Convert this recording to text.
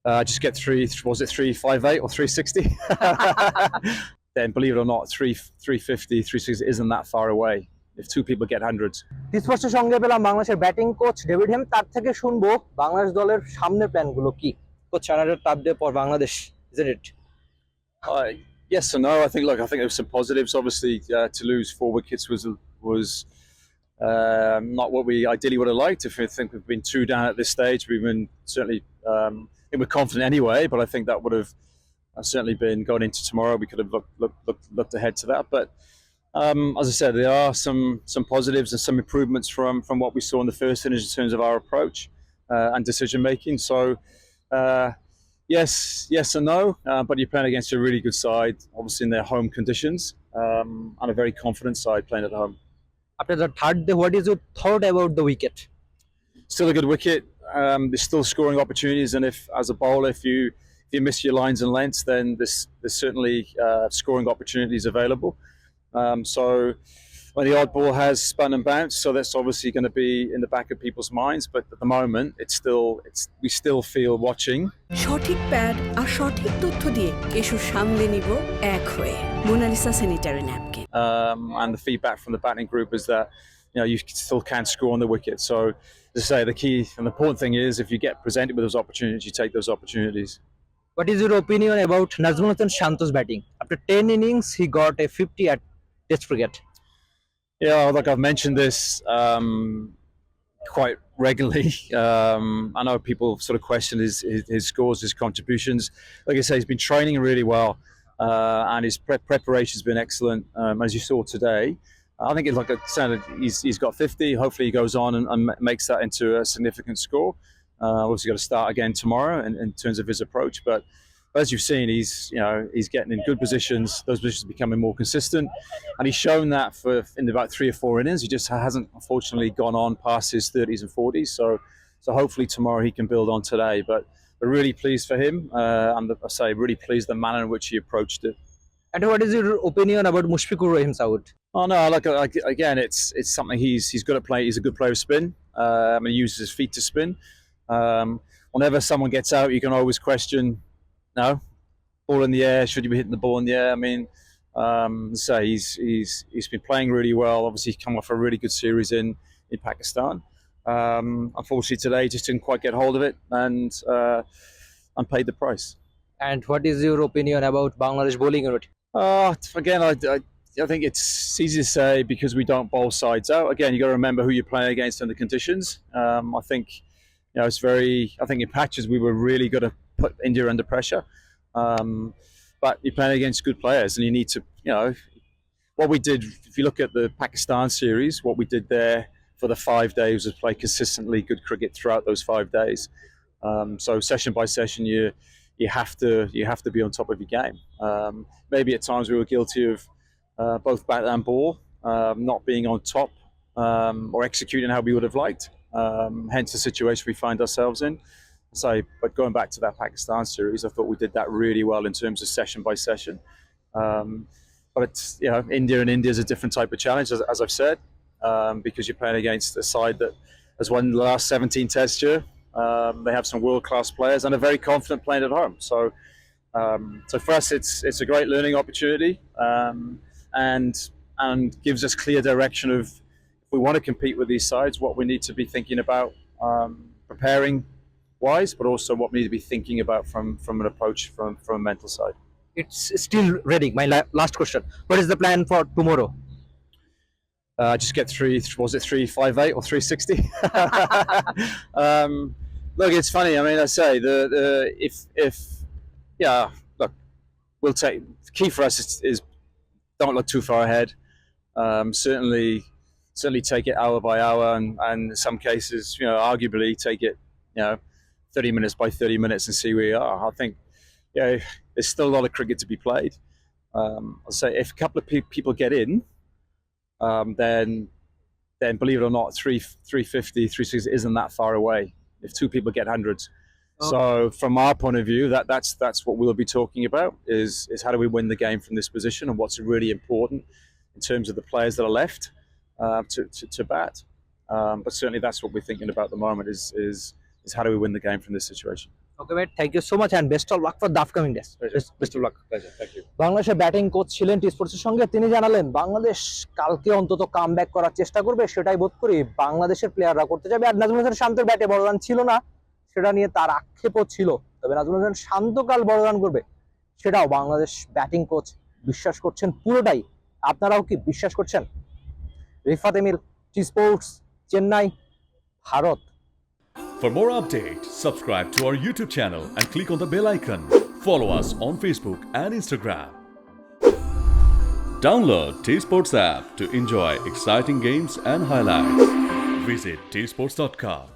Just get was it 358 or 360? Then believe it or not, 350, 360 isn't that far away if two people get hundreds. 𝗃𝗵𝗃𝗃 সঙ্গে পেলাম বাংলাদেশের batting coach David হেম, তার থেকে শুনবো বাংলাদেশ দলের সামনের প্ল্যানগুলো কি। Coach, another tough day for Bangladesh, isn't it? Yes and no. I think there were some positives. Obviously, to lose 4 wickets was not what we ideally would have liked. If we think we've been 2 down at this stage, we've been certainly we're confident anyway. But I think that would have certainly been going into tomorrow. We could have looked ahead to that. But as I said, there are some positives and some improvements from what we saw in the first innings in terms of our approach and decision making. So. Yes and no, but you're playing against a really good side, obviously in their home conditions, and a very confident side playing at home. After the third day, what is your thought about the wicket? Still a good wicket. There's still scoring opportunities, and if as a bowler, if you miss your lines and lengths, then there's certainly scoring opportunities available. So when the odd ball has spun and bounced, so that's obviously going to be in the back of people's minds. But at the moment, we still feel watching. সঠিক pad আর সঠিক তথ্য দিয়ে কেশু সামলে নিব এক হয়ে Monalisa sanitary napkin. And the feedback from the batting group is that you still can score on the wicket. So as I say, the key and the important thing is if you get presented with those opportunities, you take those opportunities. What is your opinion about Nazmul Shanto's batting? After 10 innings, he got a 50 at Test cricket. Yeah, like I've mentioned this quite regularly. I know people sort of question his scores, his contributions. Like I say, he's been training really well, and his preparation has been excellent. As you saw today, I think it's like I said, he's got 50. Hopefully, he goes on and makes that into a significant score. Obviously, got to start again tomorrow in terms of his approach, but. As you've seen, he's getting in good positions. Those positions are becoming more consistent, and he's shown that in about 3 or 4 innings. He just hasn't, unfortunately, gone on past his 30s and 40s. So hopefully tomorrow he can build on today. But we're really pleased for him, and I say really pleased the manner in which he approached it. And what is your opinion about Mushfiqur Rahim Saud? Oh no, again, it's something he's good at playing. He's a good player of spin. And he uses his feet to spin. Whenever someone gets out, you can always question. No, ball in the air. Should you be hitting the ball in the air? I mean, so he's been playing really well. Obviously, he's come off a really good series in Pakistan. Unfortunately, today he just didn't quite get hold of it and paid the price. And what is your opinion about Bangladesh bowling? Again, I think it's easy to say because we don't bowl sides out. Again, you got to remember who you're playing against and the conditions. I think it's very. I think in patches we were really good at put India under pressure, but you're playing against good players, and you need to, what we did. If you look at the Pakistan series, what we did there for the 5 days was play consistently good cricket throughout those 5 days. So session by session, you have to be on top of your game. Maybe at times we were guilty of both bat and ball not being on top or executing how we would have liked. Hence the situation we find ourselves in. But going back to that Pakistan series, I thought we did that really well in terms of session by session. But India is a different type of challenge, as I've said, because you're playing against a side that has won the last 17 tests here. They have some world-class players and are very confident playing at home. So for us, it's a great learning opportunity, and gives us clear direction of if we want to compete with these sides, what we need to be thinking about preparing wise, but also what we need to be thinking about from an approach from a mental side. It's still ready. My last question: what is the plan for tomorrow? Just get was it 358 or 360? Look, it's funny. I mean, I say look, we'll take. The key for us is don't look too far ahead. Certainly take it hour by hour, and in some cases, arguably take it, 30 minutes by 30 minutes and see where you are. I think, there's still a lot of cricket to be played. I'll say if a couple of people get in, then believe it or not, 350, 360 isn't that far away if 2 people get hundreds. Oh. So from our point of view, that's what we'll be talking about is how do we win the game from this position, and what's really important in terms of the players that are left to bat. But certainly that's what we're thinking about at the moment is how do we win the game from this situation. Okay ভাই, thank you so much and best of luck for the upcoming days. Best of luck. Pleasure. Thank you. বাংলাদেশের batting coach ছিলেন টি-স্পোর্টসের সঙ্গে, তিনি জানালেন বাংলাদেশ কালকে অন্তত comeback করার চেষ্টা করবে, সেটাই বোধ করি বাংলাদেশের প্লেয়াররা করতে যাবে। আর নাজমুল হাসান শান্তের ব্যাটে বড় রান ছিল না, সেটা নিয়ে তার আক্ষেপও ছিল, তবে নাজমুল হাসান শান্ত কাল বড় রান করবে সেটাও বাংলাদেশ ব্যাটিং কোচ বিশ্বাস করছেন পুরোটাই। আপনারাও কি বিশ্বাস করছেন? Rifat Emil, T Sports, Chennai, Bharat. For more updates, subscribe to our YouTube channel and click on the bell icon. Follow us on Facebook and Instagram. Download 𝗃𝗵𝗴𝗃 app to enjoy exciting games and highlights. Visit 𝗃sports.com.